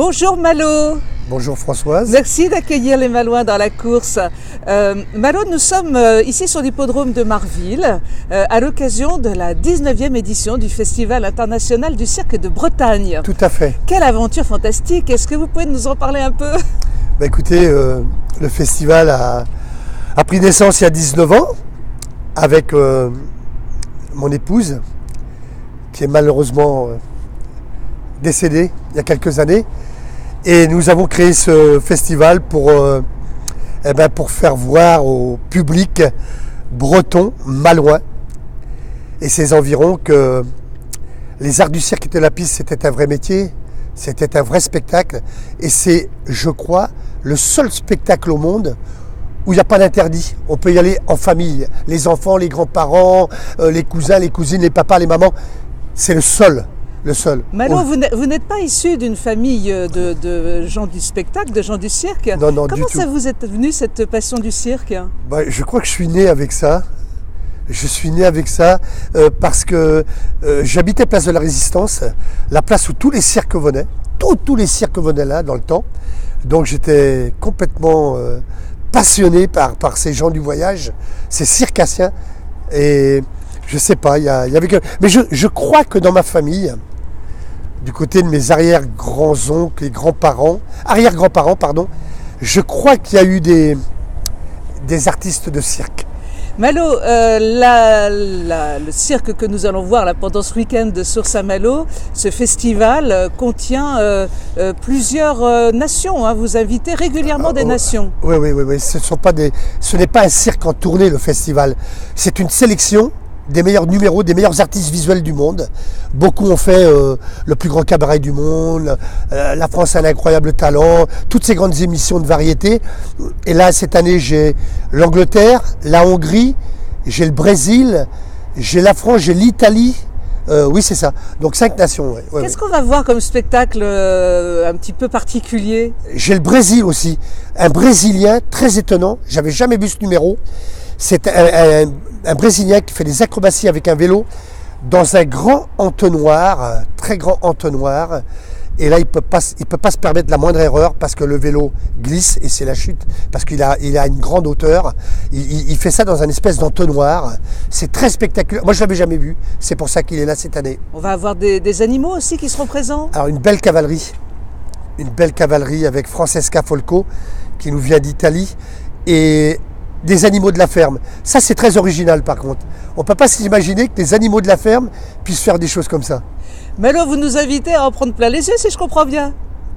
Bonjour Malo. Bonjour Françoise. Merci d'accueillir les Malouins dans la course. Malo, nous sommes ici sur l'hippodrome de Marville à l'occasion de la 19e édition du Festival international du cirque de Bretagne. Tout à fait. Quelle aventure fantastique. Est-ce que vous pouvez nous en parler un peu? Écoutez, le festival a pris naissance il y a 19 ans avec mon épouse qui est malheureusement décédée il y a quelques années. Et nous avons créé ce festival pour faire voir au public breton, malouin et ses environs que les arts du cirque et de la piste, c'était un vrai métier, c'était un vrai spectacle. Et c'est, je crois, le seul spectacle au monde où il n'y a pas d'interdit. On peut y aller en famille, les enfants, les grands-parents, les cousins, les cousines, les papas, les mamans. C'est le seul. Malo, vous n'êtes pas issu d'une famille de gens du spectacle, de gens du cirque. Non, Comment ça vous est venu cette passion du cirque? Je crois que je suis né avec ça. Je suis né avec ça parce que j'habitais Place de la Résistance, la place où tous les cirques venaient. Tous les cirques venaient là dans le temps. Donc j'étais complètement passionné par ces gens du voyage, ces circassiens. Et je sais pas, il y avait que... Mais je crois que dans ma famille, du côté de mes arrière-grands-oncles et arrière-grands-parents, pardon, je crois qu'il y a eu des artistes de cirque. Malo, le cirque que nous allons voir là, pendant ce week-end sur Saint-Malo, ce festival contient plusieurs nations. Hein. Vous invitez régulièrement des nations. Oui. Ce n'est pas un cirque en tournée, le festival. C'est une sélection des meilleurs numéros, des meilleurs artistes visuels du monde. Beaucoup ont fait le plus grand cabaret du monde, La France a un incroyable talent, toutes ces grandes émissions de variété. Et là, cette année, j'ai l'Angleterre, la Hongrie, j'ai le Brésil, j'ai la France, j'ai l'Italie. Oui, c'est ça. Donc 5 nations. Ouais. Qu'est-ce qu'on va voir comme spectacle un petit peu particulier? J'ai le Brésil aussi. Un Brésilien très étonnant. J'avais jamais vu ce numéro. C'est un Brésilien qui fait des acrobaties avec un vélo dans un grand entonnoir, très grand entonnoir. Et là, il peut pas se permettre la moindre erreur parce que le vélo glisse et c'est la chute parce qu'il a une grande hauteur. Il fait ça dans un espèce d'entonnoir. C'est très spectaculaire. Moi, je l'avais jamais vu. C'est pour ça qu'il est là cette année. On va avoir des animaux aussi qui seront présents. Alors, une belle cavalerie avec Francesca Folco qui nous vient d'Italie et des animaux de la ferme. Ça, c'est très original par contre. On ne peut pas s'imaginer que des animaux de la ferme puissent faire des choses comme ça. Malo, vous nous invitez à en prendre plein les yeux, si je comprends bien.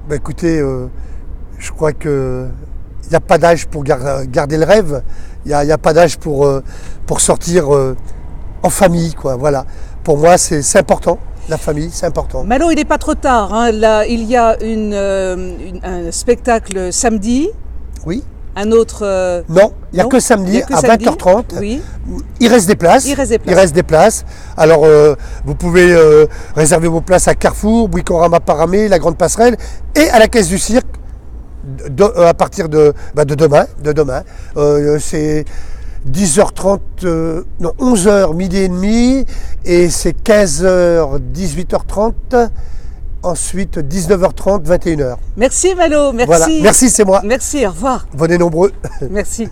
Écoutez, je crois qu'il n'y a pas d'âge pour garder le rêve. Il n'y a pas d'âge pour sortir en famille, quoi. Voilà. Pour moi, c'est important. La famille, c'est important. Malo, il n'est pas trop tard. Hein. Là, il y a un spectacle samedi. Oui. Un autre... Non, il n'y a que samedi à 20h30. Oui. Il reste des places. Alors, vous pouvez réserver vos places à Carrefour, Bricorama Paramé, la Grande Passerelle et à la Caisse du Cirque à partir de demain. C'est 10h30, 11h, midi et demi et c'est 15h, 18h30. Ensuite, 19h30, 21h. Merci Malo, merci. Voilà. Merci, c'est moi. Merci, au revoir. Venez nombreux. Merci.